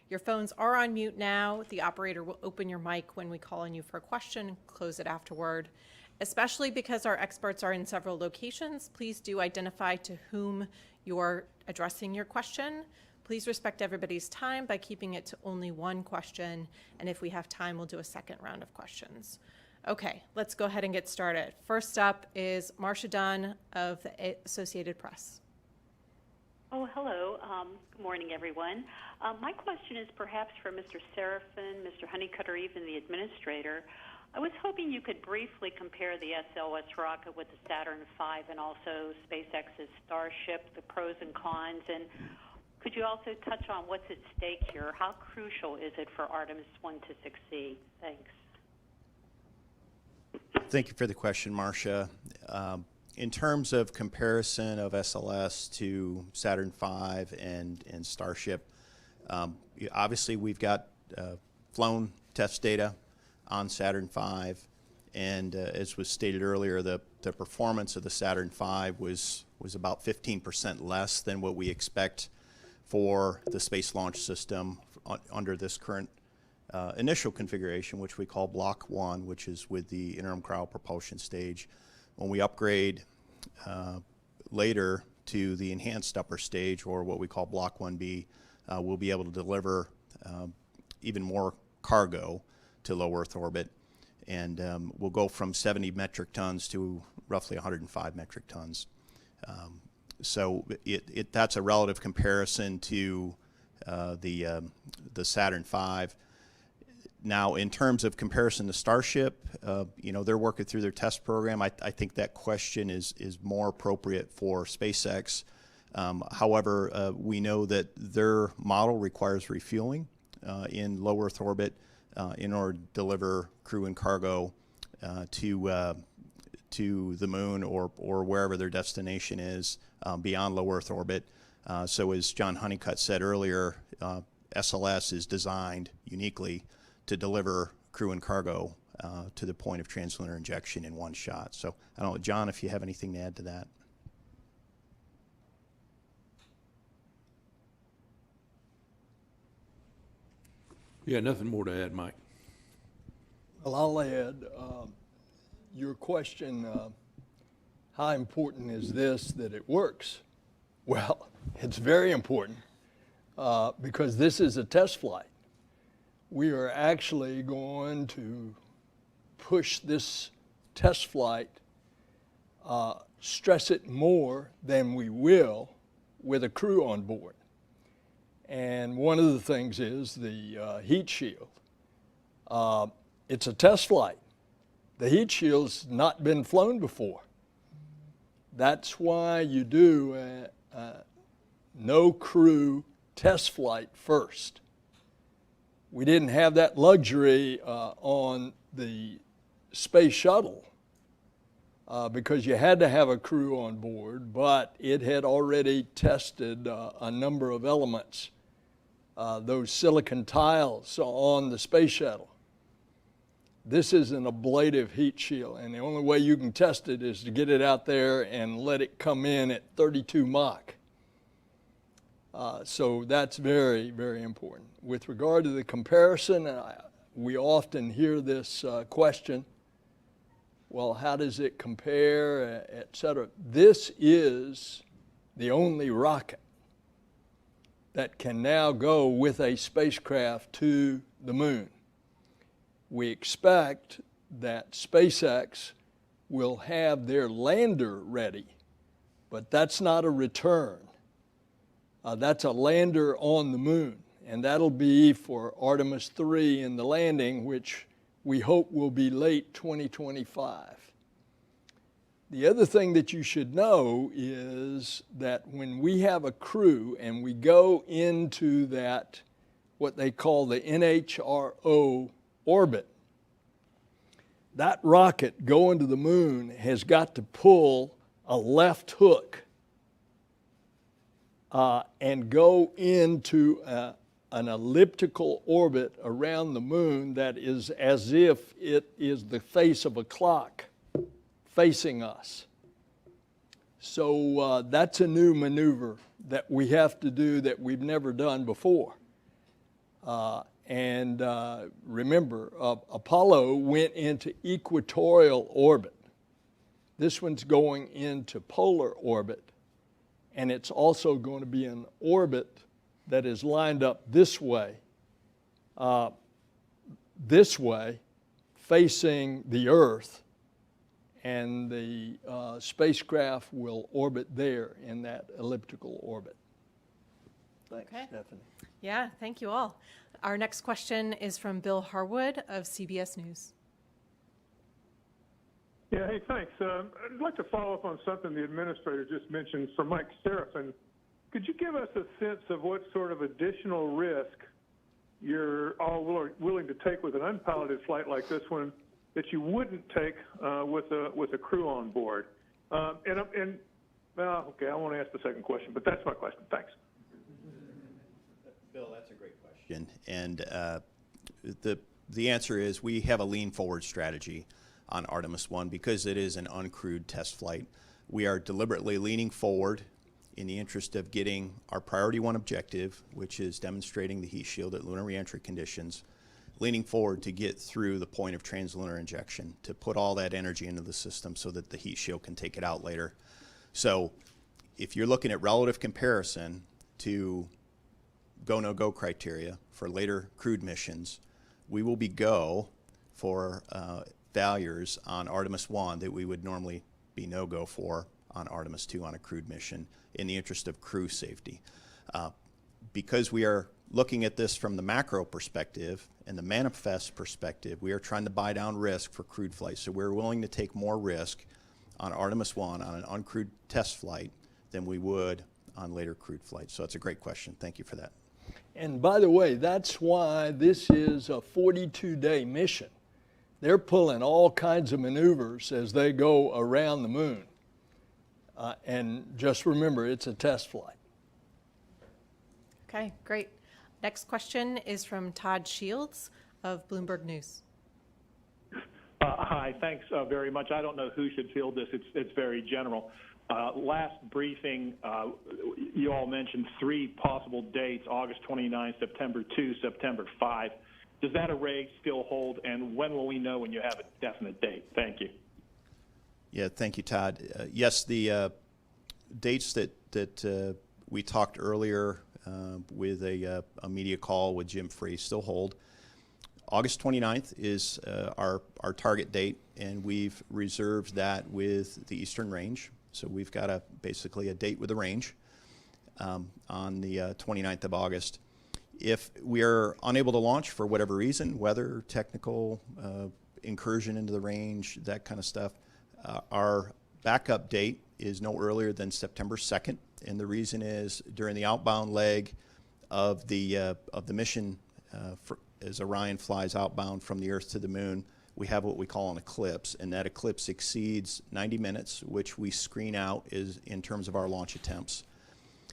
Your phones are on mute now. The operator will open your mic when we call on you for a question, close it afterward. Especially because our experts are in several locations, please do identify to whom you're addressing your question. Please respect everybody's time by keeping it to only one question, and if we have time, we'll do a second round of questions. Okay, let's go ahead and get started. First up is Marcia Dunn of the Associated Press. Oh, hello. Good morning, everyone. My question is perhaps for Mr. Sarafin, Mr. Honeycutt, or even the administrator. I was hoping you could briefly compare the SLS rocket with the Saturn V and also SpaceX's Starship, the pros and cons, and could you also touch on what's at stake here? How crucial is it for Artemis I to succeed? Thanks. Thank you for the question, Marcia. In terms of comparison of SLS to Saturn V and Starship, obviously we've got flown test data on Saturn V, and as was stated earlier, the performance of the Saturn V was about 15% less than what we expect for the Space Launch System under this current initial configuration, which we call Block 1, which is with the interim cryopropulsion stage. When we upgrade later to the enhanced upper stage, or what we call Block 1B, we'll be able to deliver even more cargo to low Earth orbit, and we'll go from 70 metric tons to roughly 105 metric tons. So that's a relative comparison to the Saturn V. Now, in terms of comparison to Starship, they're working through their test program. I think that question is more appropriate for SpaceX. However, we know that their model requires refueling in low Earth orbit in order to deliver crew and cargo to the moon or wherever their destination is beyond low Earth orbit. So as John Honeycutt said earlier, SLS is designed uniquely to deliver crew and cargo to the point of translunar injection in one shot. So I don't know, John, if you have anything to add to that. Yeah, nothing more to add, Mike. Well, I'll add your question, how important is this that it works? Well, it's very important because this is a test flight. We are actually going to push this test flight, stress it more than we will with a crew on board. And one of the things is the heat shield. It's a test flight. The heat shield's not been flown before. That's why you do a no crew test flight first. We didn't have that luxury on the space shuttle because you had to have a crew on board, but it had already tested a number of elements, those silicon tiles on the space shuttle. This is an ablative heat shield, and the only way you can test it is to get it out there and let it come in at 32 Mach. So that's very, very important. With regard to the comparison, we often hear this question, well, how does it compare, et cetera. This is the only rocket that can now go with a spacecraft to the moon. We expect that SpaceX will have their lander ready, but that's not a return. That's a lander on the moon, and that'll be for Artemis III in the landing, which we hope will be late 2025. The other thing that you should know is that when we have a crew and we go into that, what they call the NHRO orbit, that rocket going to the moon has got to pull a left hook and go into an elliptical orbit around the moon that is as if it is the face of a clock facing us. So that's a new maneuver that we have to do that we've never done before. And remember, Apollo went into equatorial orbit. This one's going into polar orbit, and it's also going to be an orbit that is lined up this way, facing the Earth, and the spacecraft will orbit there in that elliptical orbit. Thanks, Okay. Stephanie. Yeah, thank you all. Our next question is from Bill Harwood of CBS News. Yeah, hey, thanks. I'd like to follow up on something the administrator just mentioned for Mike Sarafin. Could you give us a sense of what sort of additional risk you're all willing to take with an unpiloted flight like this one that you wouldn't take with a crew on board? Okay, I won't ask the second question, but that's my question. Thanks. Bill, that's a great question. And the answer is we have a lean forward strategy on Artemis I because it is an uncrewed test flight. We are deliberately leaning forward in the interest of getting our priority one objective, which is demonstrating the heat shield at lunar reentry conditions, leaning forward to get through the point of translunar injection, to put all that energy into the system so that the heat shield can take it out later. So if you're looking at relative comparison to go, no go criteria for later crewed missions, we will be go for failures on Artemis I that we would normally be no go for on Artemis II on a crewed mission in the interest of crew safety. Because we are looking at this from the macro perspective and the manifest perspective, we are trying to buy down risk for crewed flights. So we're willing to take more risk on Artemis I on an uncrewed test flight than we would on later crewed flights. So it's a great question. Thank you for that. And by the way, that's why this is a 42-day mission. They're pulling all kinds of maneuvers as they go around the moon. And just remember, it's a test flight. Okay, great. Next question is from Todd Shields of Bloomberg News. Hi, thanks very much. I don't know who should field this. It's very general. Last briefing, you all mentioned 3 possible dates, August 29, September 2, September 5. Does that array still hold, and when will we know when you have a definite date? Thank you. Yeah, thank you, Todd. Yes, the dates that we talked earlier with a media call with Jim Free still hold. August 29th is our target date, and we've reserved that with the Eastern Range. So we've got basically a date with the range on the 29th of August. If we are unable to launch for whatever reason, weather, technical, incursion into the range, that kind of stuff, our backup date is no earlier than September 2nd. And the reason is during the outbound leg of the mission, as Orion flies outbound from the Earth to the Moon, we have what we call an eclipse, and that eclipse exceeds 90 minutes, which we screen out is in terms of our launch attempts.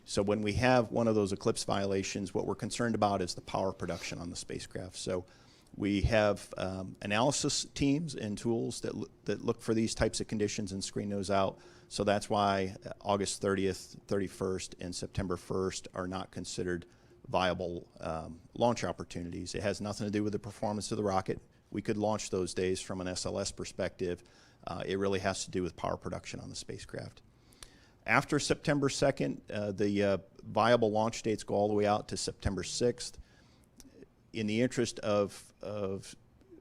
So when we have one of those eclipse violations, what we're concerned about is the power production on the spacecraft. So we have analysis teams and tools that look for these types of conditions and screen those out. So that's why August 30th, 31st, and September 1st are not considered viable launch opportunities. It has nothing to do with the performance of the rocket. We could launch those days from an SLS perspective. It really has to do with power production on the spacecraft. After September 2nd, the viable launch dates go all the way out to September 6th. In the interest of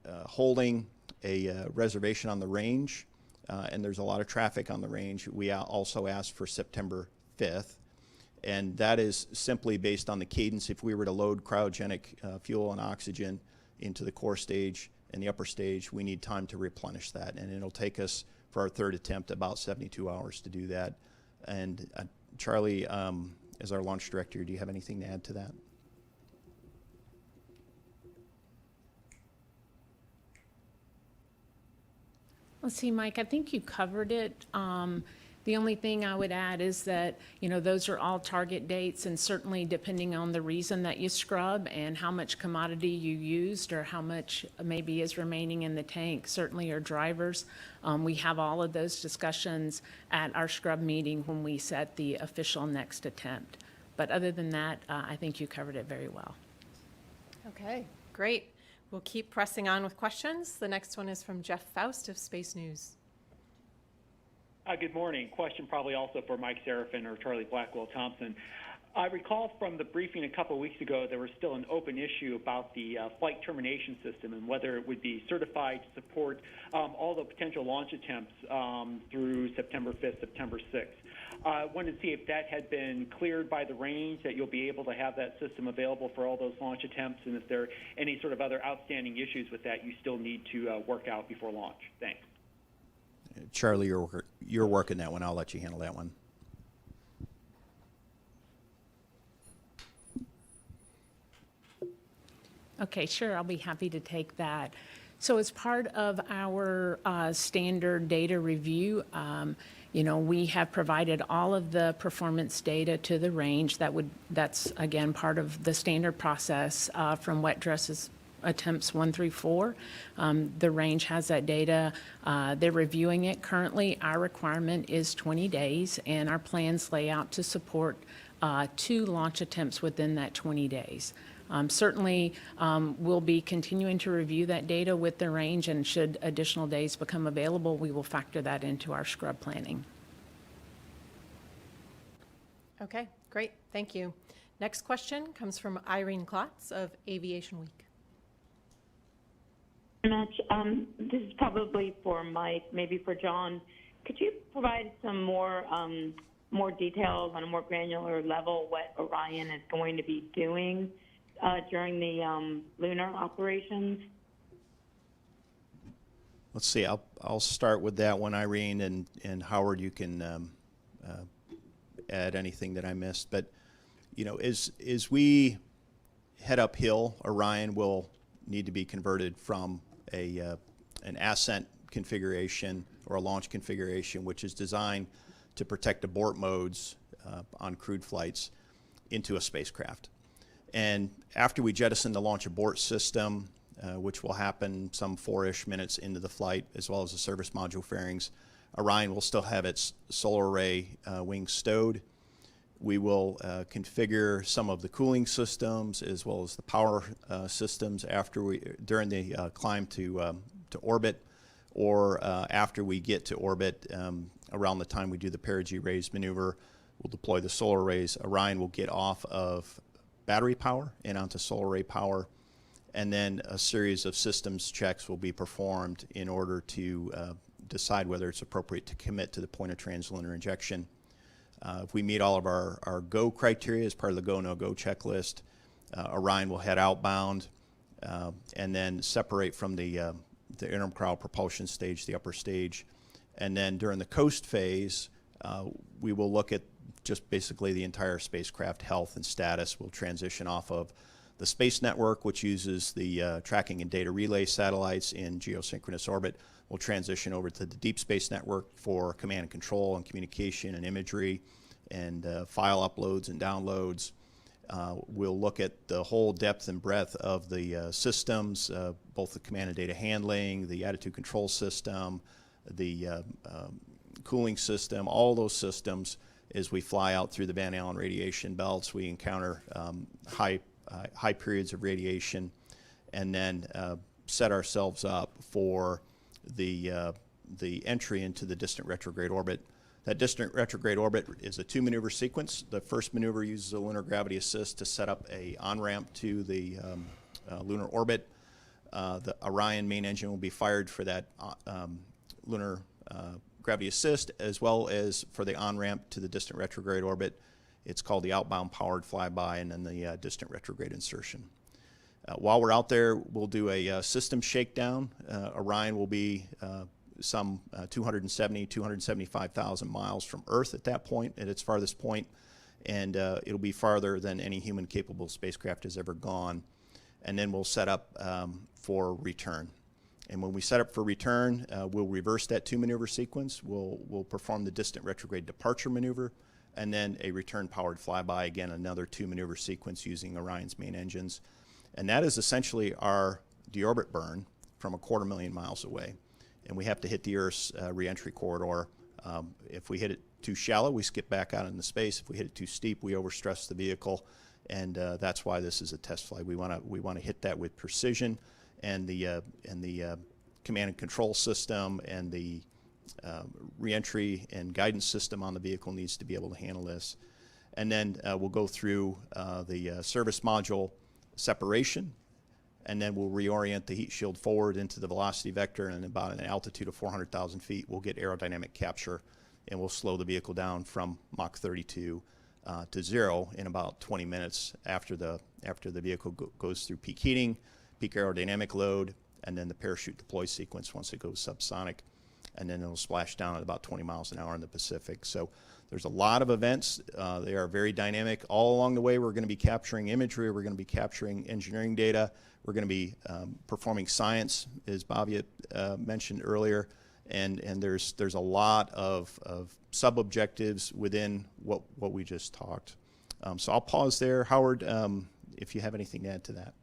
holding a reservation on the range, and there's a lot of traffic on the range, we also asked for September 5th. And that is simply based on the cadence. If we were to load cryogenic fuel and oxygen into the core stage and the upper stage, we need time to replenish that. And it'll take us, for our third attempt, about 72 hours to do that. And Charlie, as our launch director, do you have anything to add to that? Let's see, Mike, I think you covered it. The only thing I would add is that, those are all target dates, and certainly depending on the reason that you scrub and how much commodity you used or how much maybe is remaining in the tank, certainly are drivers. We have all of those discussions at our scrub meeting when we set the official next attempt. But other than that, I think you covered it very well. Okay, great. We'll keep pressing on with questions. The next one is from Jeff Faust of Space News. Good morning. Question probably also for Mike Sarafin or Charlie Blackwell-Thompson. I recall from the briefing a couple of weeks ago there was still an open issue about the flight termination system and whether it would be certified to support all the potential launch attempts through September 5th, September 6th. I wanted to see if that had been cleared by the range, that you'll be able to have that system available for all those launch attempts, and if there are any sort of other outstanding issues with that you still need to work out before launch. Thanks. Charlie, you're working that one. I'll let you handle that one. Okay, sure. I'll be happy to take that. So as part of our standard data review, we have provided all of the performance data to the range. That's again part of the standard process from wet dresses attempts 1 through 4. The range has that data. They're reviewing it currently. Our requirement is 20 days, and our plans lay out to support 2 launch attempts within that 20 days. Certainly, we'll be continuing to review that data with the range, and should additional days become available, we will factor that into our scrub planning. Okay, great. Thank you. Next question comes from Irene Klotz of Aviation Week. Much. This is probably for Mike, maybe for John. Could you provide some more details on a more granular level what Orion is going to be doing during the lunar operations? Let's see. I'll start with that one, Irene, and Howard, you can add anything that I missed. But as we head uphill, Orion will need to be converted from an ascent configuration or a launch configuration, which is designed to protect abort modes on crewed flights, into a spacecraft. And after we jettison the launch abort system, which will happen some 4-ish minutes into the flight, as well as the service module fairings, Orion will still have its solar array wings stowed. We will configure some of the cooling systems as well as the power systems during the climb to orbit, or after we get to orbit. Around the time we do the perigee raise maneuver, we'll deploy the solar arrays. Orion will get off of battery power and onto solar array power, and then a series of systems checks will be performed in order to decide whether it's appropriate to commit to the point of translunar injection. If we meet all of our go criteria as part of the go, no-go checklist, Orion will head outbound and then separate from the interim cryo propulsion stage, the upper stage. And then during the coast phase, we will look at just basically the entire spacecraft health and status. We'll transition off of the space network, which uses the tracking and data relay satellites in geosynchronous orbit. We'll transition over to the deep space network for command and control and communication and imagery and file uploads and downloads. We'll look at the whole depth and breadth of the systems, both the command and data handling, the attitude control system, the cooling system, all those systems. As we fly out through the Van Allen radiation belts, we encounter high periods of radiation, and then set ourselves up for the entry into the distant retrograde orbit. That distant retrograde orbit is a 2-maneuver sequence. The first maneuver uses a lunar gravity assist to set up a on-ramp to the lunar orbit. The Orion main engine will be fired for that lunar gravity assist, as well as for the on-ramp to the distant retrograde orbit. It's called the outbound powered flyby, and then the distant retrograde insertion. While we're out there, we'll do a system shakedown. Orion will be some 275,000 miles from Earth at that point, at its farthest point, and it'll be farther than any human-capable spacecraft has ever gone. And then we'll set up for return. And when we set up for return, we'll reverse that 2-maneuver sequence. We'll perform the distant retrograde departure maneuver, and then a return-powered flyby, again, another 2-maneuver sequence using Orion's main engines. And that is essentially our deorbit burn from 250,000 miles away. And we have to hit the Earth's reentry corridor. If we hit it too shallow, we skip back out into space. If we hit it too steep, we overstress the vehicle, and that's why this is a test flight. We want to hit that with precision, and the command and control system and the reentry and guidance system on the vehicle needs to be able to handle this. And then we'll go through the service module separation, and then we'll reorient the heat shield forward into the velocity vector, and about an altitude of 400,000 feet, we'll get aerodynamic capture, and we'll slow the vehicle down from Mach 32 to 0 in about 20 minutes after the vehicle goes through peak heating, peak aerodynamic load, and then the parachute deploy sequence once it goes subsonic, and then it'll splash down at about 20 miles an hour in the Pacific. So there's a lot of events. They are very dynamic. All along the way, we're going to be capturing imagery. We're going to be capturing engineering data. We're going to be performing science, as Bhavya mentioned earlier. And there's a lot of sub-objectives within what we just talked. So I'll pause there. Howard, if you have anything to add to that.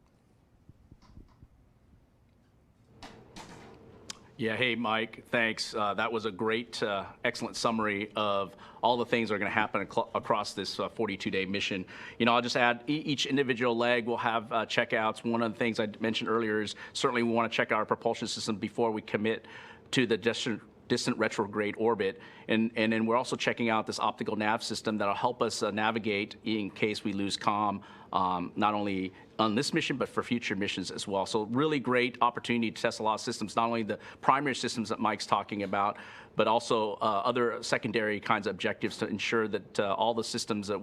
Yeah, hey, Mike, thanks. That was a great, excellent summary of all the things that are going to happen across this 42-day mission. I'll just add each individual leg will have checkouts. One of the things I mentioned earlier is certainly we want to check out our propulsion system before we commit to the distant distant retrograde orbit. And then we're also checking out this optical nav system that'll help us navigate in case we lose comm, not only on this mission, but for future missions as well. So really great opportunity to test a lot of systems, not only the primary systems that Mike's talking about, but also other secondary kinds of objectives to ensure that all the systems that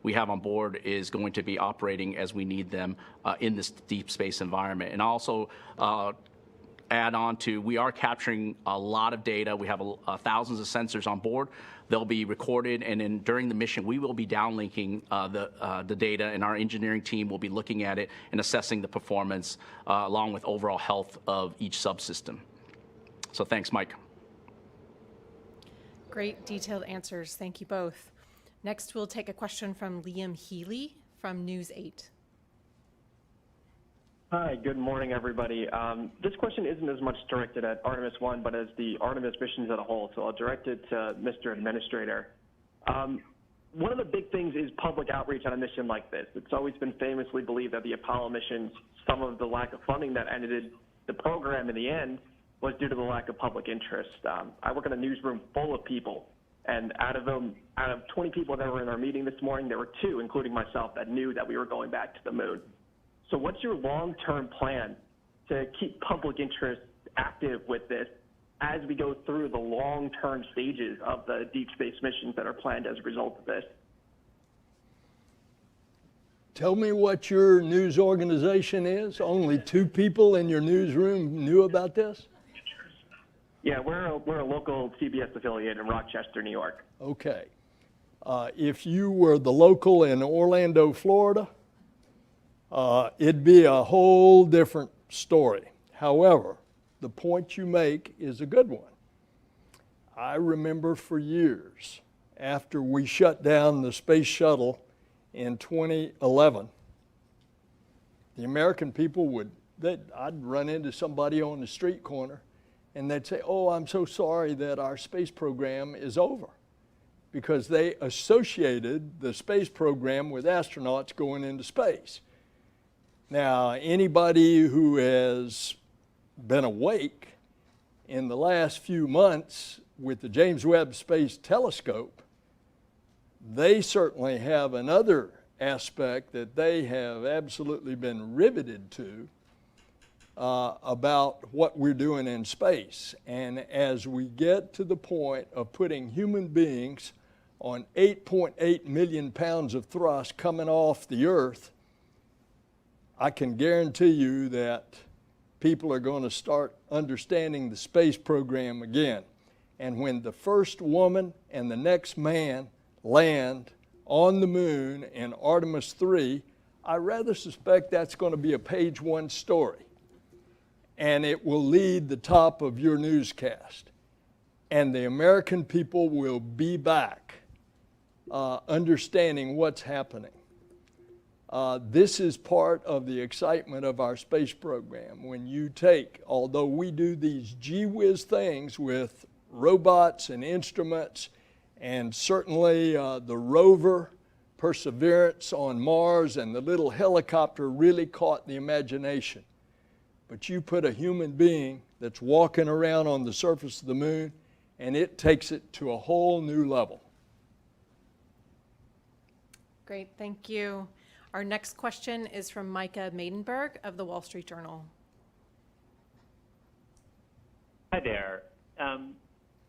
we have on board is going to be operating as we need them in this deep space environment. And also add on to, we are capturing a lot of data. We have thousands of sensors on board. They'll be recorded, and then during the mission, we will be downlinking the data, and our engineering team will be looking at it and assessing the performance along with overall health of each subsystem. So thanks, Mike. Great detailed answers. Thank you both. Next, we'll take a question from Liam Healy from News 8. Hi, good morning, everybody. This question isn't as much directed at Artemis I, but as the Artemis missions as a whole, so I'll direct it to Mr. Administrator. One of the big things is public outreach on a mission like this. It's always been famously believed that the Apollo missions, some of the lack of funding that ended the program in the end was due to the lack of public interest. I work in a newsroom full of people, and out of 20 people that were in our meeting this morning, there were 2, including myself, that knew that we were going back to the moon. So what's your long-term plan to keep public interest active with this as we go through the long-term stages of the deep space missions that are planned as a result of this? Tell me what your news organization is. Only 2 people in your newsroom knew about this? Yeah, we're a local CBS affiliate in Rochester, New York. Okay. If you were the local in Orlando, Florida, it'd be a whole different story. However, the point you make is a good one. I remember for years, after we shut down the space shuttle in 2011, the American people I'd run into somebody on the street corner and they'd say, "Oh, I'm so sorry that our space program is over," because they associated the space program with astronauts going into space. Now, anybody who has been awake in the last few months with the James Webb Space Telescope, they certainly have another aspect that they have absolutely been riveted to about what we're doing in space. And as we get to the point of putting human beings on 8.8 million pounds of thrust coming off the Earth, I can guarantee you that people are going to start understanding the space program again. And when the first woman and the next man land on the moon in Artemis III, I rather suspect that's going to be a page 1 story. And it will lead the top of your newscast. And the American people will be back understanding what's happening. This is part of the excitement of our space program. When you take, although we do these gee-whiz things with robots and instruments, and certainly the rover Perseverance on Mars and the little helicopter really caught the imagination. But you put a human being that's walking around on the surface of the moon, and it takes it to a whole new level. Great, thank you. Our next question is from Micah Maidenberg of the Wall Street Journal. Hi there.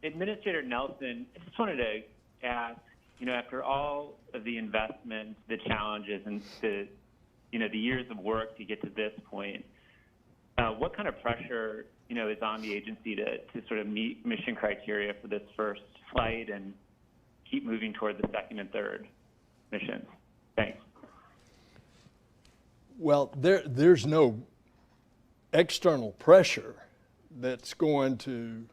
Administrator Nelson, I just wanted to ask, after all of the investment, the challenges, and the years of work to get to this point, what kind of pressure, is on the agency to sort of meet mission criteria for this first flight and keep moving toward the second and third missions? Thanks. Well, there's no external pressure that's going to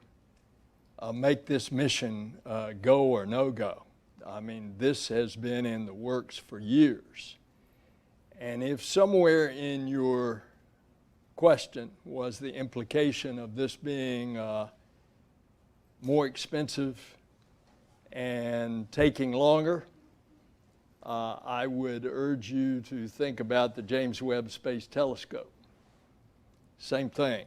make this mission go or no go. I mean, this has been in the works for years. And if somewhere in your question was the implication of this being more expensive and taking longer, I would urge you to think about the James Webb Space Telescope. Same thing.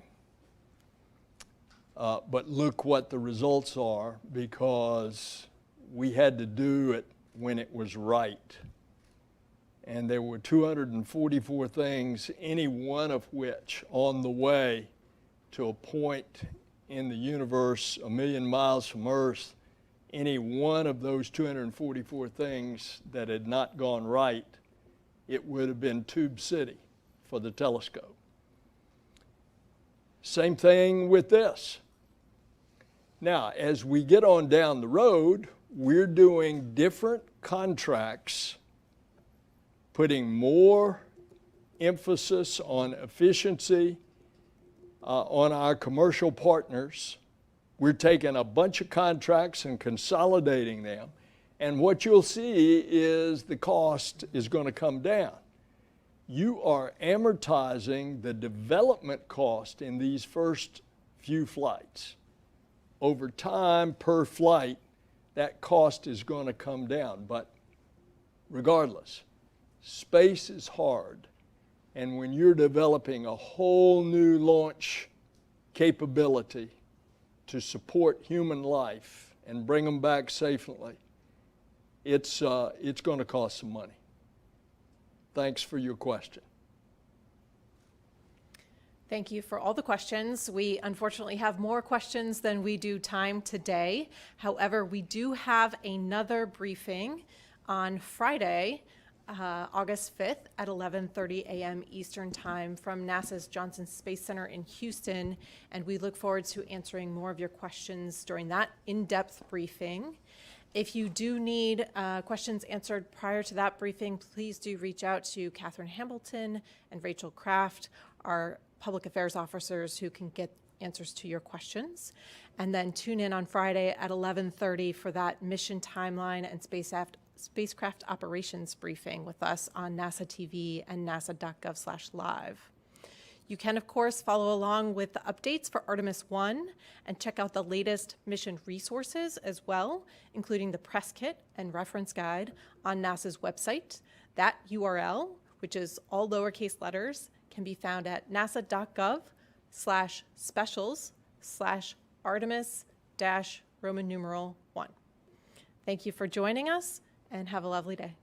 But look what the results are, because we had to do it when it was right. And there were 244 things, any one of which on the way to a point in the universe a million miles from Earth, any one of those 244 things that had not gone right, it would have been Tube City for the telescope. Same thing with this. Now, as we get on down the road, we're doing different contracts, putting more emphasis on efficiency on our commercial partners. We're taking a bunch of contracts and consolidating them. And what you'll see is the cost is going to come down. You are amortizing the development cost in these first few flights. Over time, per flight, that cost is going to come down. But regardless, space is hard. And when you're developing a whole new launch capability to support human life and bring them back safely, it's going to cost some money. Thanks for your question. Thank you for all the questions. We unfortunately have more questions than we do time today. However, we do have another briefing on Friday, August 5th at 11:30 a.m. Eastern Time from NASA's Johnson Space Center in Houston, and we look forward to answering more of your questions during that in-depth briefing. If you do need questions answered prior to that briefing, please do reach out to Catherine Hambleton and Rachel Kraft, our public affairs officers, who can get answers to your questions. And then tune in on Friday at 11:30 for that mission timeline and spacecraft operations briefing with us on NASA TV and nasa.gov/live. You can, of course, follow along with the updates for Artemis I and check out the latest mission resources as well, including the press kit and reference guide on NASA's website. That URL, which is all lowercase letters, can be found at nasa.gov/specials/Artemis-Roman numeral 1. Thank you for joining us, and have a lovely day.